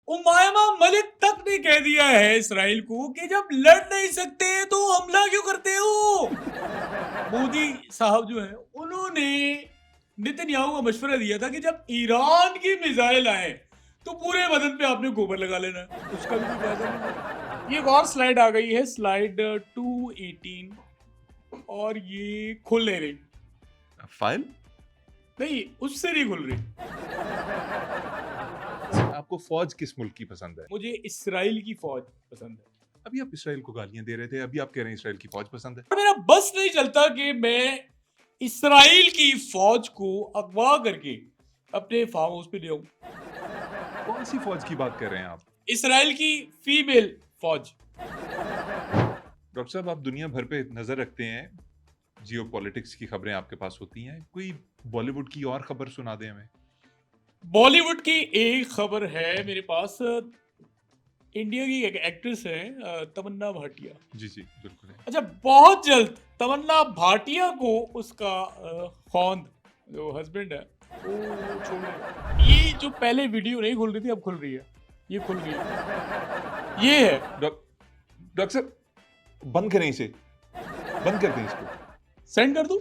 उमायमा मलिक तक ने कह दिया है इसराइल को कि जब लड़ नहीं सकते तो हमला क्यों करते हो। मोदी साहब जो है उन्होंने नेतन्याहू को मशवरा दिया था कि जब ईरान की मिसाइल आए तो पूरे बदन पे आपने गोबर लगा लेना है, उसका भी कोई फायदा नहीं हुआ। ये एक और स्लाइड आ गई है, स्लाइड 218, और ये खुल नहीं रही। फाइल नहीं, उससे नहीं खुल रही। आपको फौज किस मुल्क की पसंद है? मुझे इसराइल की फौज पसंद है। अभी आप इसराइल को गालियां दे रहे थे, अभी आप कह रहे हैं इसराइल की फौज पसंद है। और मेरा बस नहीं चलता कि मैं इसराइल की फौज को अगवा करके अपने फार्म हाउस पे ले आऊं। कौन सी फौज की बात कर रहे हैं आप? इसराइल की फीमेल फौज। डॉक्टर साहब, आप दुनिया भर पे नजर रखते हैं, जियो पॉलिटिक्स की खबरें आपके पास होती हैं, कोई बॉलीवुड की और खबर सुना दें हमें। बॉलीवुड की एक खबर है मेरे पास। इंडिया की एक एक्ट्रेस है तमन्ना भाटिया। जी जी बिल्कुल है। अच्छा, बहुत जल्द तमन्ना भाटिया को उसका खौंद जो हस्बैंड है वो छोड़ देगा। ये जो पहले वीडियो नहीं खुल रही थी अब खुल रही है, ये खुल गई है। ये है। डॉक्टर साहब, बंद करें इसे, बंद कर दें इसको। सेंड कर दूं?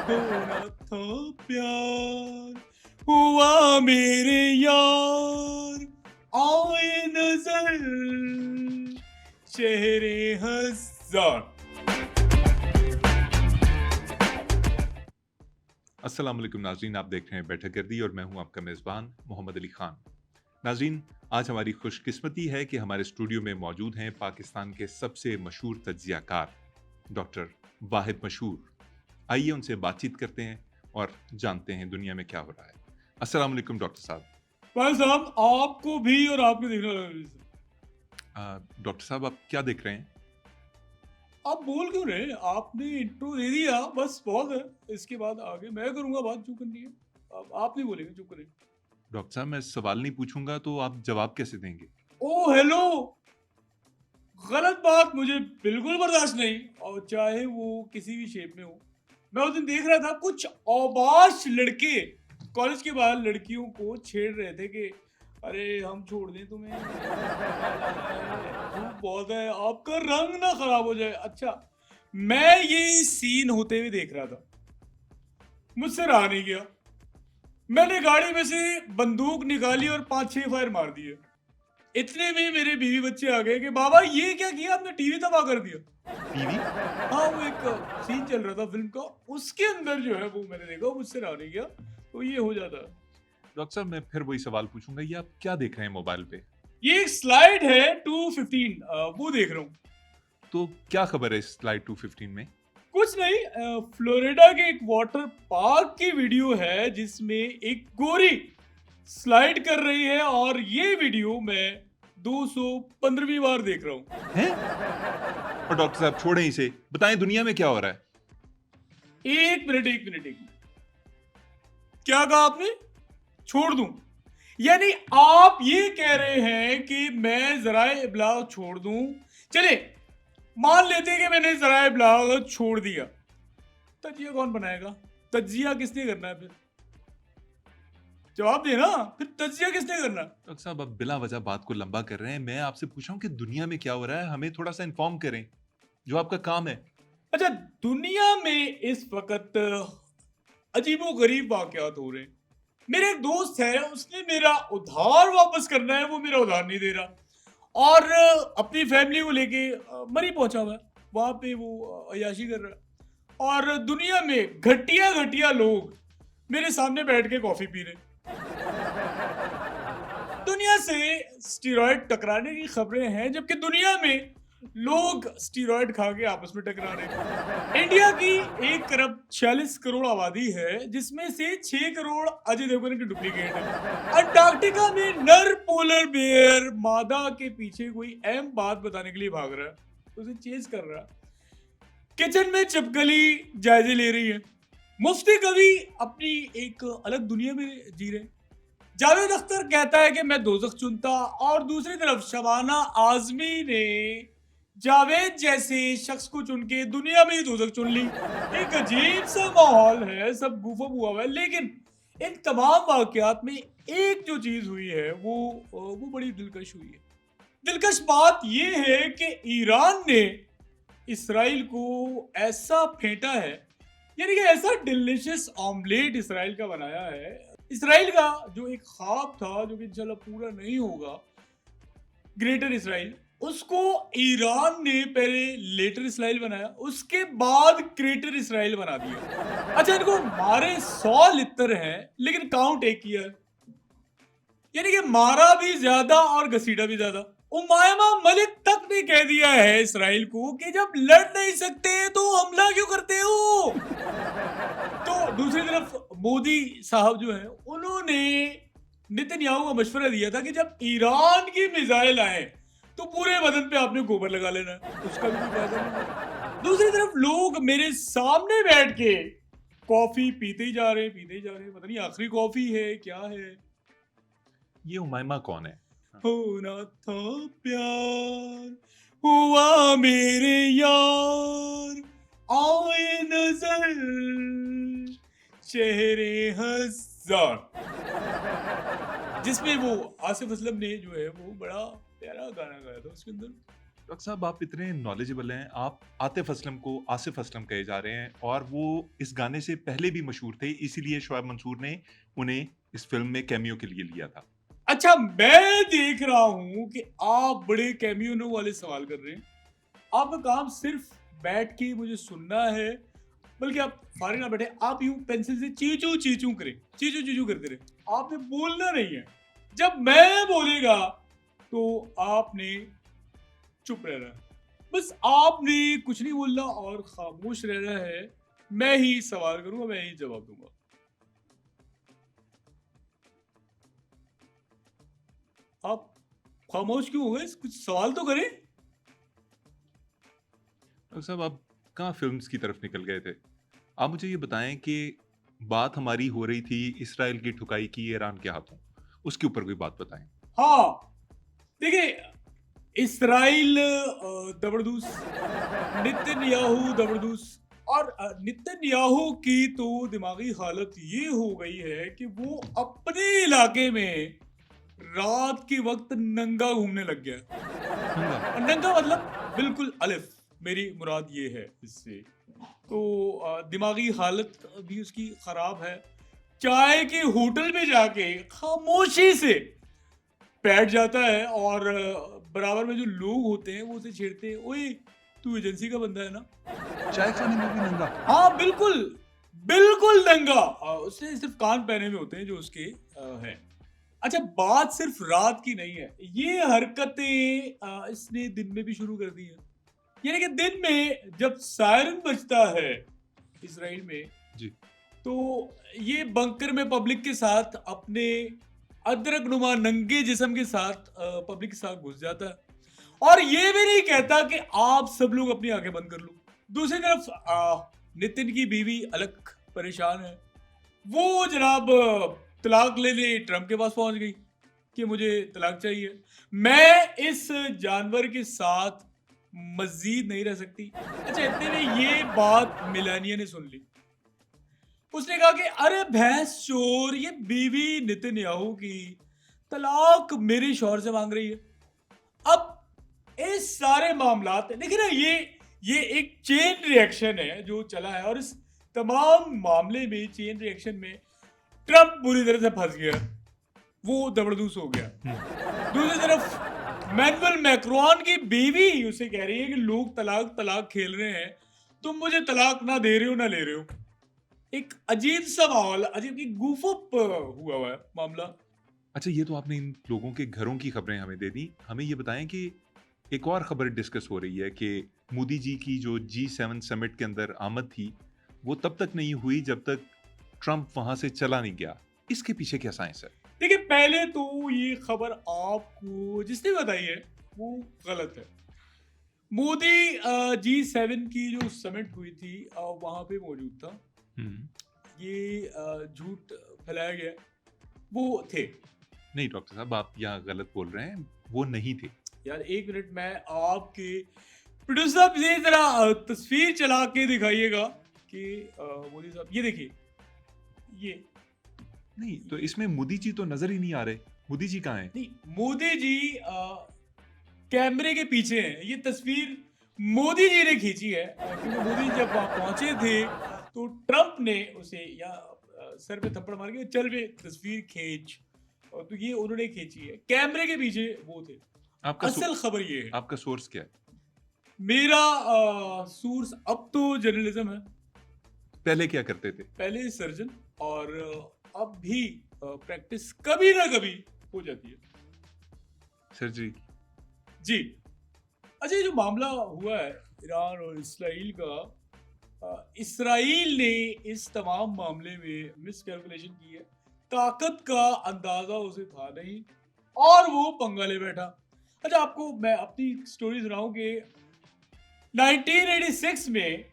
थोड़ा था प्यार हुआ मेरे यार, आए नजर चेहरे हजार। अस्सलाम वालेकुम नाज़रीन, आप देख रहे हैं बैठक गर्दी और मैं हूं आपका मेज़बान मोहम्मद अली खान। नाज़रीन, आज हमारी खुशकिस्मती है कि हमारे स्टूडियो में मौजूद हैं पाकिस्तान के सबसे मशहूर तज्ज़ियाकार डॉक्टर वाहिद मशहूर। आइए उनसे बातचीत करते हैं और जानते हैं दुनिया में क्या हो रहा है। अस्सलाम वालेकुम डॉक्टर साहब। भाई साहब, आपको भी और आपके देखने वालों को। डॉक्टर साहब, आप क्या देख रहे हैं? आप बोल क्यों रहे? आपने इंट्रो दे दिया, बस बहुत है। इसके बाद आगे मैं करूंगा बात, जो करनी है। अब आप नहीं बोलेंगे, चुप करें। डॉक्टर साहब, मैं सवाल नहीं पूछूंगा तो आप जवाब कैसे देंगे? ओ हेलो, गलत बात मुझे बिल्कुल बर्दाश्त नहीं, और चाहे वो किसी भी शेप में हो। मैं उस दिन देख रहा था कुछ औबाश लड़के कॉलेज के बाहर लड़कियों को छेड़ रहे थे कि अरे हम छोड़ दें तुम्हें, धूप बहुत है, आपका रंग ना खराब हो जाए। अच्छा, मैं ये सीन होते हुए देख रहा था, मुझसे रहा नहीं गया। मैंने गाड़ी में से बंदूक निकाली और 5-6 फायर मार दिए। इतने में मेरे बीवी बच्चे आ गए कि बाबा ये क्या किया आपने, टीवी तबाह कर दिया। टीवी? हाँ, वो एक सीन चल रहा था फिल्म का, उसके अंदर जो है वो मैंने देखा, मुझसे रहा नहीं गया, तो ये हो जाता है। डॉक्टर साहब, मैं फिर वही सवाल पूछूंगा, ये आप क्या देख रहे हैं मोबाइल पे? ये एक स्लाइड है 215, वो देख रहा हूँ। तो क्या खबर है इस स्लाइड 215 में? कुछ नहीं, फ्लोरिडा के एक वाटर पार्क की वीडियो है जिसमें एक गोरी स्लाइड कर रही है, और ये वीडियो मैं 215वीं बार देख रहा हूँ। हैं? और डॉक्टर साहब छोड़ें इसे, बताएं दुनिया में क्या हो रहा है? एक मिनट, एक मिनट, एक मिनट। क्या कहा आपने? छोड़ दूं? यानी आप ये कह रहे हैं कि मैं ज़राए इब्लाग छोड़ दूं? चले, मान लेते हैं कि मैंने ज़राए इब्लाग छोड़ दिया, तजिया कौन बनाएगा? तजिया किसने करना है फिर? जवाब देना, फिर तजिया किसने करना? डॉक्टर साहब, आप बिला वजह बात को लंबा कर रहे हैं। मैं आपसे पूछ रहा हूं कि दुनिया में क्या हो रहा है, हमें थोड़ा सा इन्फॉर्म करें, जो आपका काम है। अच्छा, दुनिया में इस वक्त अजीबो गरीब वाकयात हो रहे हैं। मेरे एक दोस्त है, उसने मेरा उधार वापस करना है, वो मेरा उधार नहीं दे रहा, और अपनी फैमिली को लेके मरी पहुंचा हुआ है, वहां पे वो अयाशी कर रहा है। और दुनिया में घटिया घटिया लोग मेरे सामने बैठ के कॉफी पी रहे हैं। दुनिया से स्टीरॉयड टकराने की खबरें हैं, जबकि दुनिया में लोग स्टीरॉयड खा के आपस में टकरा रहे हैं। इंडिया की 1 अरब 46 करोड़ आबादी है, जिसमें से 6 करोड़ अजय देवगन की डुप्लीकेट है। अंटार्कटिका में नर पोलर बेयर मादा के पीछे कोई अहम बात बताने के लिए भाग रहा है, उसे चेज कर रहा है। किचन में छिपकली जायजे ले रही है। मुफ्ती कवि अपनी एक अलग दुनिया में जी रहे हैं। जावेद अख्तर कहता है कि मैं दोज़ख चुनता, और दूसरी तरफ शबाना आजमी ने जावेद जैसे शख्स को चुन के दुनिया में ही दोज़ख चुन ली। एक अजीब सा माहौल है, सब गुफा हुआ है। लेकिन इन तमाम वाक़यात में एक जो चीज़ हुई है वो बड़ी दिलकश हुई है। दिलकश बात ये है कि ईरान ने इसराइल को ऐसा फेंटा है, यानी कि ऐसा डिलीशियस ऑमलेट इसराइल का बनाया है। इसराइल का जो एक ख्वाब था जो कि इंशाल्लाह पूरा नहीं होगा, ग्रेटर इसराइल, उसको ईरान ने पहले लेटर इसराइल बनाया, उसके बाद ग्रेटर इसराइल बना दिया। अच्छा, इनको मारे 100 लित्तर हैं, लेकिन काउंट एक ही है, यानी कि मारा भी ज्यादा और घसीटा भी ज्यादा। उमायमा मलिक तक ने कह दिया है इसराइल को कि जब लड़ नहीं सकते तो हमला क्यों करते हो। तो दूसरी तरफ मोदी साहब जो हैं, उन्होंने नेतन्याहू को मशवरा दिया था कि जब ईरान की मिसाइल आए तो पूरे बदन पे आपने गोबर लगा लेना है, उसका भी कोई फायदा नहीं है। दूसरी तरफ लोग मेरे सामने बैठ के कॉफी पीते ही जा रहे हैं, पीते ही जा रहे हैं, पता नहीं आखिरी कॉफी है क्या है। ये उमायमा कौन है? होना था प्यार, हुआ मेरे यार, आए नजर चेहरे हजार, जिसमें वो आसिफ असलम ने जो है वो बड़ा प्यारा गाना गाया था उसके अंदर। डॉक्टर साहब, आप इतने नॉलेजेबल हैं, आप आतिफ असलम को आसिफ असलम कहे जा रहे हैं और वो इस गाने से पहले भी मशहूर थे, इसीलिए शोएब मंसूर ने उन्हें इस फिल्म में कैमियो के लिए लिया था। अच्छा, मैं देख रहा हूं कि आप बड़े कैमियो वाले सवाल कर रहे हैं। आपका काम सिर्फ बैठ के मुझे सुनना है, बल्कि आप फारिग ना बैठे, आप यूं पेंसिल से चीचू चीचू करें, चीचू चीचू करते रहे। आपने बोलना नहीं है। जब मैं बोलेगा तो आपने चुप रहना है, बस आपने कुछ नहीं बोलना और खामोश रहना है। मैं ही सवाल करूंगा, मैं ही जवाब दूंगा। आप खामोश क्यों हो गए? कुछ सवाल तो करें। डॉक्टर साहब, आप कहाँ फिल्म्स की तरफ निकल गए थे? आप मुझे ये बताएं कि बात हमारी हो रही थी इसराइल की ठुकाई की ईरान के हाथों, उसके ऊपर कोई बात बताएं। हाँ, देखिए, इसराइल जबरदूस, नेतन्याहू जबरदूस, और नेतन्याहू की तो दिमागी हालत ये हो गई है कि वो अपने इलाके में रात के वक्त नंगा घूमने लग गया। नंगा? और नंगा मतलब बिल्कुल अलिफ, मेरी मुराद ये है इससे। तो दिमागी हालत भी उसकी खराब है। चाय के होटल में जाके खामोशी से बैठ जाता है और बराबर में जो लोग होते हैं वो उसे छेड़ते हैं, ओए तू एजेंसी का बंदा है ना। चाय खाने में भी नंगा? हाँ बिल्कुल, बिल्कुल नंगा। उसने सिर्फ कान पहने हुए होते हैं जो उसके हैं। अच्छा, बात सिर्फ रात की नहीं है, ये हरकतें इसने दिन में भी शुरू कर दी है। यानी कि दिन में जब सायरन बजता है इसराइल में, जी। तो ये बंकर में पब्लिक के साथ अपने अदरक नुमा नंगे जिस्म के साथ पब्लिक के साथ घुस जाता है और ये भी नहीं कहता कि आप सब लोग अपनी आंखें बंद कर लो। दूसरी तरफ नितिन की बीवी अलग परेशान है। वो जनाब तलाक लेने ट्रम्प के पास पहुंच गई कि मुझे तलाक चाहिए, मैं इस जानवर के साथ मजीद नहीं रह सकती। अच्छा, इतने में ये बात मिलानिया ने सुन ली। उसने कहा कि अरे भैंस चोर, ये बीवी नेतन्याहू की तलाक मेरे शौहर से मांग रही है। अब इस सारे मामलात देखिए ना, ये एक चेन रिएक्शन है जो चला है और इस तमाम मामले में चेन रिएक्शन में ट्रम्प बुरी तरह से फंस गया, वो जबरदस्त हो गया। दूसरी तरफ मैनुअल मैक्रोन की बीवी उसे कह रही है कि लोग तलाक तलाक खेल रहे हैं, तुम मुझे तलाक ना दे रहे हो ना ले रहे हो। एक अजीब सा माहौल, अजीब की गूफअप हुआ हुआ है मामला। अच्छा, ये तो आपने इन लोगों के घरों की खबरें हमें दे दी। हमें ये बताएं कि एक और खबर डिस्कस हो रही है कि मोदी जी की जो G7 समिट के अंदर आमद थी, वो तब तक नहीं हुई जब तक ट्रम्प वहां से चला नहीं गया। इसके पीछे क्या साइंस है? देखिए, पहले तो ये खबर आपको जिसने बताई है वो गलत है। मोदी G7 की जो समिट हुई थी वहां पे मौजूद था। ये झूठ फैलाया गया, वो थे। नहीं डॉक्टर साहब, आप यहाँ गलत बोल रहे हैं, वो नहीं थे। यार एक मिनट, मैं आपके प्रोड्यूसर साहब ये जरा तस्वीर चला के दिखाइएगा कि मोदी साहब, ये देखिए, नहीं, तो इसमें मोदी जी तो नजर ही नहीं आ रहे। मोदी जी कहाँ हैं? नहीं, मोदी जी कैमरे के पीछे हैं। ये तस्वीर मोदी जी ने खींची है, क्योंकि मोदी जी जब वहाँ पहुंचे थे तो ट्रंप ने उसे या सर पे थप्पड़ मार के चल बे तस्वीर खींच, और तो ये उन्होंने खींची है। कैमरे के पीछे वो थे। आपका असल खबर ये है। आपका सोर्स क्या है? मेरा सोर्स अब तो जर्नलिज्म है, पहले क्या करते थे? पहले सर्जन, और अब भी प्रैक्टिस कभी ना कभी हो जाती है। सर्जरी। जी। अच्छा, ये जो मामला हुआ है ईरान और इसराइल का, इसराइल ने इस तमाम मामले में मिसकैलकुलेशन की है। ताकत का अंदाजा उसे था नहीं और वो पंगा ले बैठा। अच्छा, आपको मैं अपनी स्टोरी सुनाऊं कि 1986 में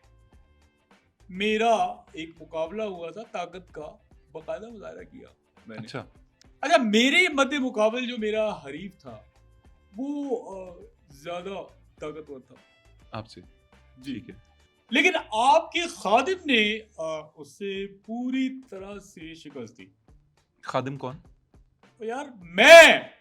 मेरा एक मुकाबला हुआ था ताकत का, बाकायदा मुजाहरा किया मैंने। अच्छा, अच्छा, मेरे मध्य मुकाबले जो मेरा हरीफ था वो ज्यादा ताकतवर था आपसे। जी। ठीक है। लेकिन आपके खादिम ने उससे पूरी तरह से शिकस्त दी। खादिम कौन? तो यार मैं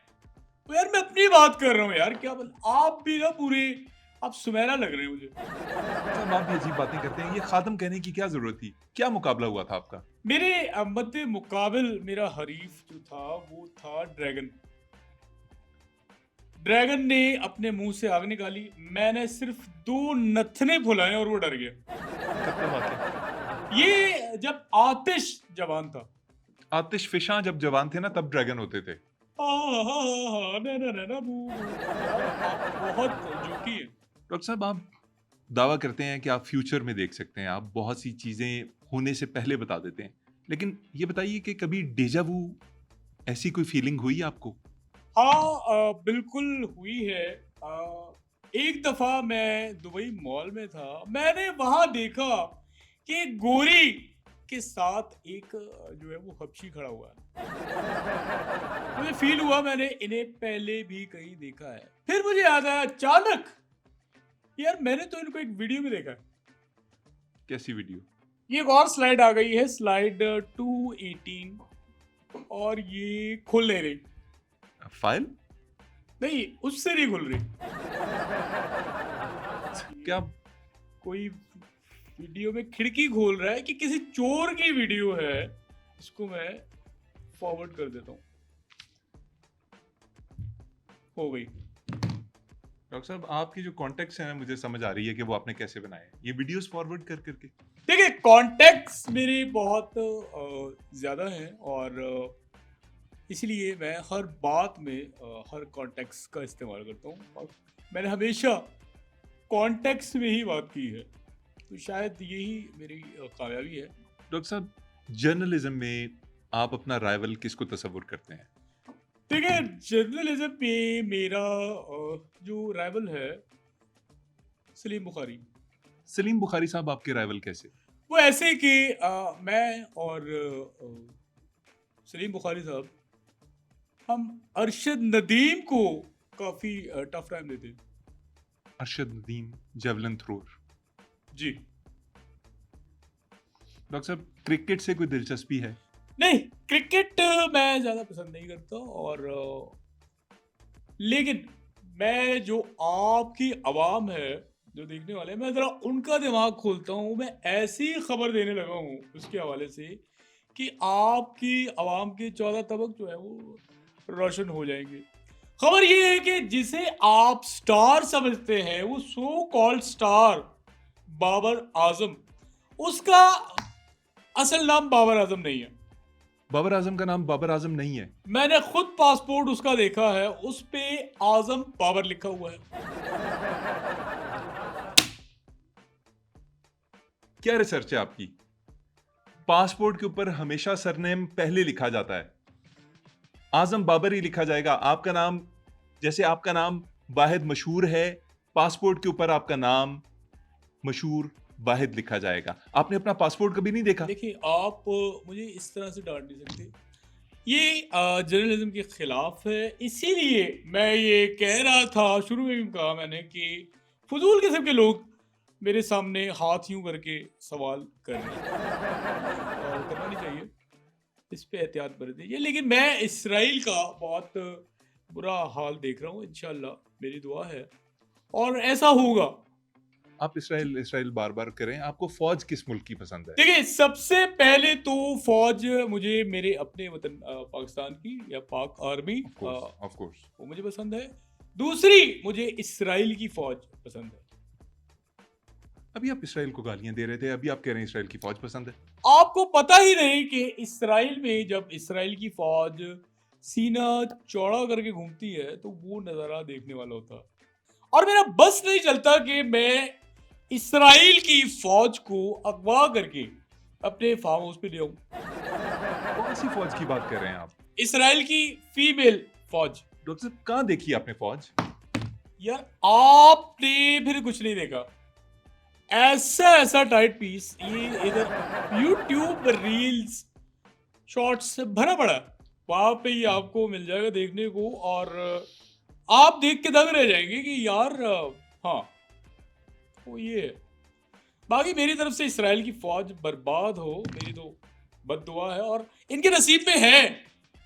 अपनी बात कर रहा हूँ यार, क्या बोल, आप भी ना पूरे, आप सुमेरा लग रहे हैं मुझे। सब आप भी अजीब बातें करते हैं। ये खादिम कहने की क्या जरूरत थी? क्या मुकाबला हुआ था आपका? मेरे मध्य मुकाबिल मेरा हरीफ जो था वो था ड्रैगन। ड्रैगन ने अपने मुंह से आग निकाली, मैंने सिर्फ 2 नथने फुलाए और वो डर गया। कब का वाकया? ये जब आतिश जवान था। आतिश फिशां जब जवान थे ना, तब ड्रैगन होते थे। ना बू, आप बहुत जोकी है। डॉक्टर साहब, आप दावा करते हैं कि आप फ्यूचर में देख सकते हैं, आप बहुत सी चीजें होने से पहले बता देते हैं, लेकिन ये बताइए कि कभी डेजा वू ऐसी कोई फीलिंग हुई आपको? हाँ, बिल्कुल हुई है। एक दफा मैं दुबई मॉल में था, मैंने वहां देखा कि एक गोरी के साथ एक जो है वो हबशी खड़ा हुआ है। मुझे फील हुआ मैंने इन्हें पहले भी कहीं देखा है। फिर मुझे याद आया अचानक, यार मैंने तो इनको एक वीडियो में देखा है। कैसी वीडियो? ये एक और स्लाइड आ गई है, स्लाइड 218, और ये खुल नहीं रही। फाइल? नहीं, उससे नहीं खुल रही। क्या? कोई वीडियो में खिड़की खोल रहा है कि किसी चोर की वीडियो है। इसको मैं फॉरवर्ड कर देता हूँ। हो गई। डॉक्टर साहब, आपकी जो कॉन्टेक्ट है ना, मुझे समझ आ रही है कि वो आपने कैसे बनाए हैं। ये वीडियोस फॉरवर्ड कर करके। देखिए, कॉन्टेक्ट्स मेरे बहुत ज़्यादा हैं, और इसलिए मैं हर बात में हर कॉन्टेक्ट्स का इस्तेमाल करता हूँ, और मैंने हमेशा कॉन्टेक्ट्स में ही बात की है, तो शायद यही मेरी कामयाबी है। डॉक्टर साहब, जर्नलिज्म में आप अपना राइवल किसको तस्वुर करते हैं? देखिए, जर्नलिज्म में मेरा जो राइवल है सलीम बुखारी। सलीम बुखारी साहब आपके राइवल कैसे? वो ऐसे कि मैं और सलीम बुखारी साहब, हम अरशद नदीम को काफ़ी टफ टाइम देते हैं। Arshad Nadeem, javelin thrower. जी। डॉक्टर साहब, क्रिकेट से कोई दिलचस्पी है? नहीं, क्रिकेट मैं ज़्यादा पसंद नहीं करता, और लेकिन मैं जो आपकी आवाम है, जो देखने वाले हैं, मैं ज़रा उनका दिमाग खोलता हूँ। मैं ऐसी खबर देने लगा हूँ उसके हवाले से कि आपकी आवाम के 14 तबक जो है वो रोशन हो जाएंगे। खबर ये है कि जिसे आप स्टार समझते हैं, वो so called star Babar Azam, उसका असल नाम बाबर आजम नहीं है। बाबर आजम का नाम बाबर आजम नहीं है? मैंने खुद पासपोर्ट उसका देखा है, उस पे आजम बाबर लिखा हुआ है। क्या रिसर्च है आपकी? पासपोर्ट के ऊपर हमेशा सरनेम पहले लिखा जाता है, आजम बाबर ही लिखा जाएगा। आपका नाम, जैसे आपका नाम वाहिद मशहूर है, पासपोर्ट के ऊपर आपका नाम मशहूर वाहिद लिखा जाएगा। आपने अपना पासपोर्ट कभी नहीं देखा? देखिए, आप मुझे इस तरह से डांट नहीं सकते। ये जर्नलिज्म के खिलाफ है, इसीलिए मैं ये कह रहा था, शुरू में भी कहा मैंने कि फजूल किस्म के लोग मेरे सामने हाथ यूं करके सवाल कर रहे हैं, और करना नहीं चाहिए। इस पे एहतियात बरतिए। लेकिन मैं इसराइल का बहुत बुरा हाल देख रहा हूँ, इंशाल्लाह मेरी दुआ है और ऐसा होगा। आप इसराइल इसराइल बार-बार करें, आपको फ़ौज किस मुल्क की पसंद है? देखिए, सबसे पहले तो फ़ौज मुझे मेरे अपने वतन पाकिस्तान की या पाक आर्मी ऑफ कोर्स। वो मुझे पसंद है। दूसरी मुझे इसराइल की फ़ौज पसंद है। अभी आप इसराइल को गालियाँ दे रहे थे, अभी आप कह रहे हैं इसराइल की फ़ौज पसंद है। आपको पता ही नहीं कि इसराइल में जब इसराइल की फ़ौज सीना चौड़ा करके घूमती है तो वो नज़ारा देखने वाला होता है। और मेरा बस नहीं चलता कि मैं इसराइल की फ़ौज को अगवा करके अपने फार्म हाउस पे ले आऊँ। कौन-सी फ़ौज की बात कर रहे हैं आप? इसराइल की फीमेल फ़ौज। डॉक्टर साहब कहाँ देखी आपने फ़ौज? यार आपने फिर कुछ नहीं देखा। ऐसा टाइट पीस ये इधर यूट्यूब रील्स शॉर्ट्स से भरा पड़ा है। वहाँ पे ही आपको मिल जाएगा देखने को और आप देख के दंग रह जाएंगे कि यार हाँ वो ये है। बाकी मेरी तरफ से इसराइल की फौज बर्बाद हो मेरी तो बद्दुआ है और इनके नसीब में है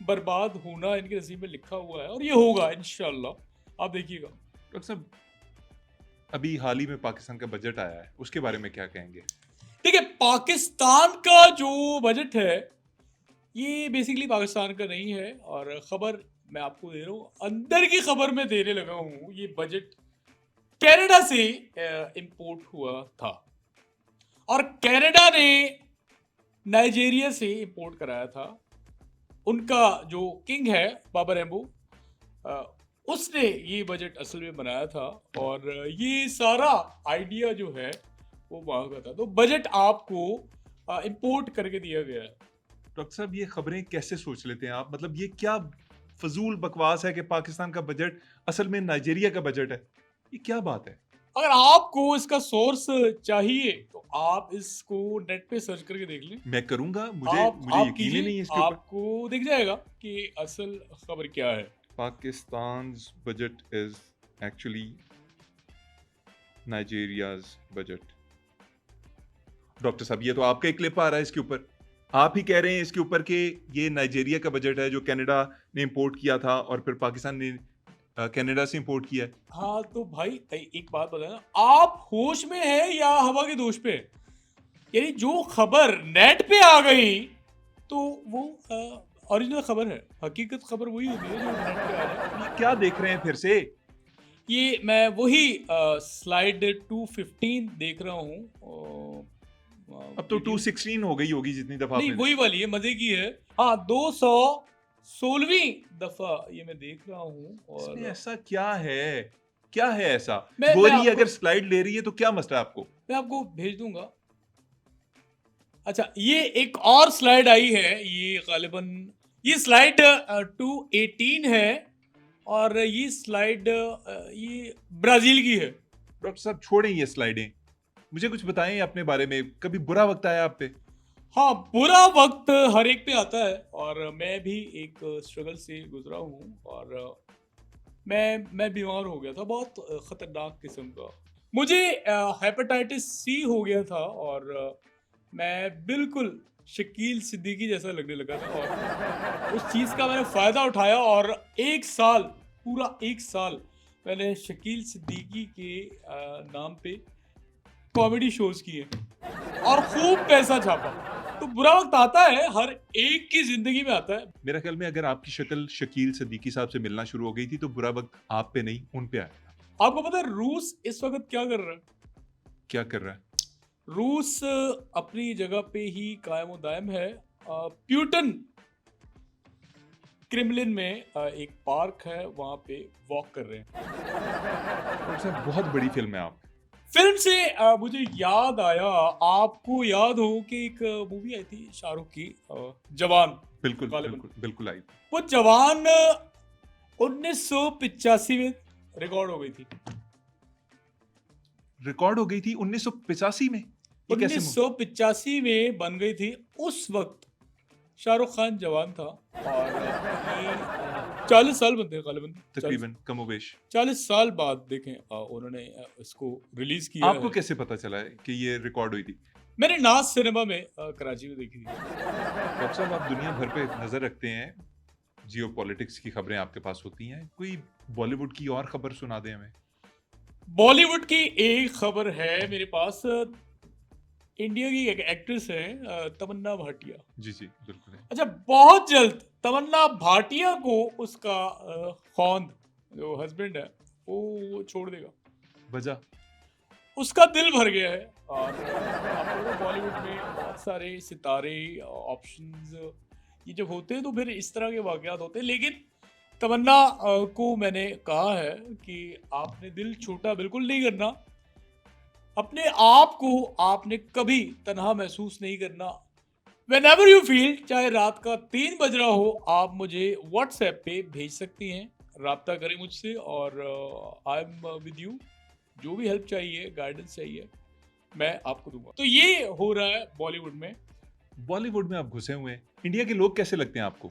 बर्बाद होना, इनके नसीब में लिखा हुआ है और ये होगा इंशाल्लाह, आप देखिएगा। डॉक्टर साहब, अभी हाल ही में पाकिस्तान का बजट आया है, उसके बारे में क्या कहेंगे? ठीक है, पाकिस्तान का जो बजट है ये बेसिकली पाकिस्तान का नहीं है और खबर मैं आपको दे रहा हूँ, अंदर की खबर मैं देने लगा हूँ। ये बजट कनाडा से इंपोर्ट हुआ था और कनाडा ने नाइजीरिया से इंपोर्ट कराया था। उनका जो किंग है बाबा रेम्बो, उसने ये बजट असल में बनाया था और ये सारा आइडिया जो है वो वहाँ का था। तो बजट आपको इंपोर्ट करके दिया गया है। डॉक्टर साहब, ये खबरें कैसे सोच लेते हैं आप? मतलब ये क्या फ़ज़ूल बकवास है कि पाकिस्तान का बजट असल में नाइजीरिया का बजट है। ये क्या बात है? अगर आपको इसका सोर्स चाहिए तो आप इसको नेट पे सर्च करके देख लें। मैं करूँगा, मुझे आप मुझे आप यकीन ही कीजिए, नहीं है इसके ऊपर। आपको दिख जाएगा कि असल खबर क्या है। Pakistan's budget is actually Nigeria's budget. Doctor साहब, ये तो आपका ही क्लिप आ रहा है इसके ऊपर। आप ही कह रहे हैं इसके ऊपर कि ये नाइजीरिया का बजट है जो कनाडा ने इंपोर्ट किया था और फिर पाकिस्तान ने कनाडा से इंपोर्ट किया है। हाँ तो भाई एक बात बताना, आप होश में है या हवा के दोष पे? यानी जो खबर नेट पे आ गई तो वो ओरिजिनल खबर है, हकीकत खबर वही होती है जो नेट पे आ जाए। ये क्या देख रहे हैं फिर से? ये मैं वही स्लाइड 215 देख रहा हूँ। अब तो 216 हो गई होगी जितनी दफा नहीं आपने वही वाली है, मजे की है। हाँ 216वीं दफा ये मैं देख रहा हूँ इसमें और ऐसा क्या है? क्या है ऐसा? मैं गोरी आपको अगर स्लाइड ले रही है तो क्या मसला है आपको? मैं आपको भेज दूंगा। अच्छा ये एक और स्लाइड आई है, ये गालिबन ये स्लाइड 218 है और ये स्लाइड ये ब्राजील की है। डॉक्टर साहब छोड़ें ये स्लाइडें, मुझे कुछ बताएं अपने बारे में। कभी बुरा वक्त आया आप पे? हाँ बुरा वक्त हर एक पे आता है और मैं भी एक स्ट्रगल से गुजरा हूँ और मैं बीमार हो गया था, बहुत खतरनाक किस्म का। मुझे हेपेटाइटिस सी हो गया था और मैं बिल्कुल शकील सिद्दीकी जैसा लगने लगा था और उस चीज़ का मैंने फ़ायदा उठाया और एक साल, पूरा एक साल मैंने शकील सिद्दीकी के नाम पे कॉमेडी शोज़ किए और खूब पैसा छापा। तो बुरा वक्त आता है, हर एक की ज़िंदगी में आता है। मेरा ख्याल में अगर आपकी शक्ल शकील सिद्दीकी साहब से मिलना शुरू हो गई थी तो बुरा वक्त आप पे नहीं उन पे आया। आपको पता है रूस इस वक्त क्या कर रहा है? क्या कर रहा है? रूस अपनी जगह पे ही कायम और दायम है। प्यूटन क्रेमलिन में एक पार्क है, वहाँ पे वॉक कर रहे हैं। डॉक्टर साहब बहुत बड़ी फिल्म है आप। फिल्म से मुझे याद आया, आपको याद हो कि एक मूवी आई थी शाहरुख की जवान। बिल्कुल गालिबन। बिल्कुल बिल्कुल आई। वो जवान 1985 में रिकॉर्ड हो गई थी। रिकॉर्ड हो गई थी 1985 में। ये कैसे 1985 में बन गई थी। उस वक्त शाहरुख खान जवान था और ये 40 साल बनते हैं गालिबन, तकरीबन कमोबेश। 40 साल बाद देखें उन्होंने इसको रिलीज किया आपको है। कैसे पता चला है कि ये रिकॉर्ड हुई थी? मैंने नाज सिनेमा में कराची में देखी थी। डॉक्टर साहब, आप दुनिया भर पे नज़र रखते हैं, जियो पॉलिटिक्स की खबरें आपके पास होती हैं, कोई बॉलीवुड की और खबर सुना दें हमें। बॉलीवुड की एक खबर है मेरे पास। इंडिया की एक एक्ट्रेस है, तमन्ना भाटिया। जी जी, बिल्कुल है। अच्छा, बहुत जल्द तमन्ना भाटिया को उसका खौंद, जो हस्बैंड है, वो छोड़ देगा। वजह? उसका दिल भर गया है। और आपको पता है बॉलीवुड में बहुत सारे सितारे ऑप्शंस ये जब होते हैं तो फिर इस तरह के वाकयात होते हैं। लेकिन तमन्ना को मैंने कहा है कि आपने दिल छोटा बिल्कुल नहीं करना, अपने आप को आपने कभी तन्हा महसूस नहीं करना। Whenever you feel, चाहे रात का 3 बज रहा हो, आप मुझे व्हाट्सएप पे भेज सकती हैं, राब्ता करें मुझसे और आई एम विद यू। जो भी हेल्प चाहिए, गाइडेंस चाहिए, मैं आपको दूंगा। तो ये हो रहा है बॉलीवुड में। बॉलीवुड में आप घुसे हुए हैं, इंडिया के लोग कैसे लगते हैं आपको?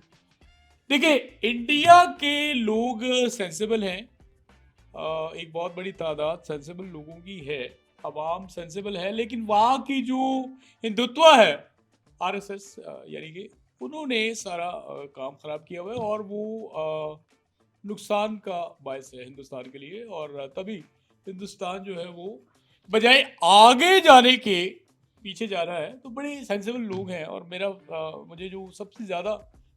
देखिए, इंडिया के लोग सेंसिबल हैं। एक बहुत बड़ी तादाद सेंसिबल लोगों की है, अवाम सेंसिबल है, लेकिन वहाँ की जो हिंदुत्व है, आरएसएस, यानी कि उन्होंने सारा काम खराब किया हुआ है और वो नुकसान का बायस है हिंदुस्तान के लिए। और तभी हिंदुस्तान जो है वो बजाय आगे जाने के पीछे जा रहा है। तो बड़े सेंसिबल लोग हैं और मुझे जो सबसे ज़्यादा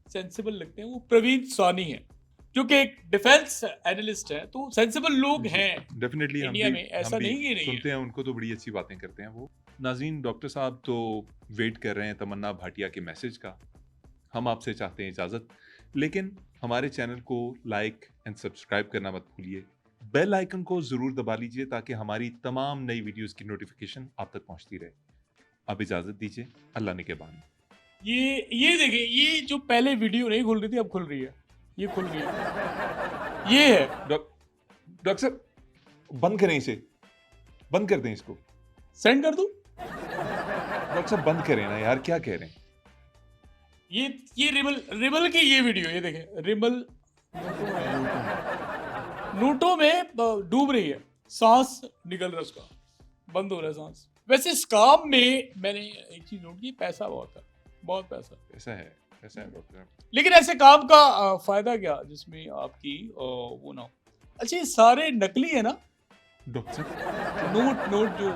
सेंसिबल लगते हैं वो प्रवीण सानी है, जो कि एक डिफेंस एनालिस्ट है। तो सेंसिबल लोग हैं डेफिनेटली इंडिया में, हम ऐसा भी नहीं कि नहीं है। सुनते हैं उनको, तो बड़ी अच्छी बातें करते हैं वो। नाज़रीन, डॉक्टर साहब तो वेट कर रहे हैं तमन्ना भाटिया के मैसेज का। हम आपसे चाहते हैं इजाज़त, लेकिन हमारे चैनल को लाइक एंड सब्सक्राइब करना मत भूलिए। बेल आइकन को ज़रूर दबा लीजिए ताकि हमारी तमाम नई वीडियोस की नोटिफिकेशन आप तक पहुंचती रहे। अब इजाज़त दीजिए, अल्लाह निगहबान। ये देखिए, ये जो पहले वीडियो नहीं खुल रही थी अब खुल रही है, ये खुल गई है। ये है। डॉक्टर साहब, बंद करें इसे, बंद कर दें इसको। सेंड कर दूं? डॉक्टर साहब बंद करें ना यार, क्या कह रहे हैं? ये रिबल की ये वीडियो, ये देखें, रिबल नोटों में डूब रही है, सांस निकल रहा है उसका, बंद हो रहा है सांस। वैसे इस काम में मैंने एक चीज नोट की, पैसा बहुत है, बहुत पैसा। ऐसा है डॉक्टर साहब। लेकिन ऐसे काम का फायदा क्या जिसमें आपकी वो ना हो। अच्छा, ये सारे नकली है ना? डॉक्टर साहब, नोट जो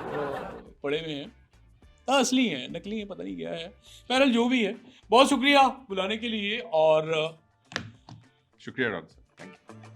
पड़े हुए हैं, असली हैं, नकली है, पता नहीं क्या है। बहरहाल जो भी है, बहुत शुक्रिया बुलाने के लिए और शुक्रिया डॉक्टर साहब, थैंक यू।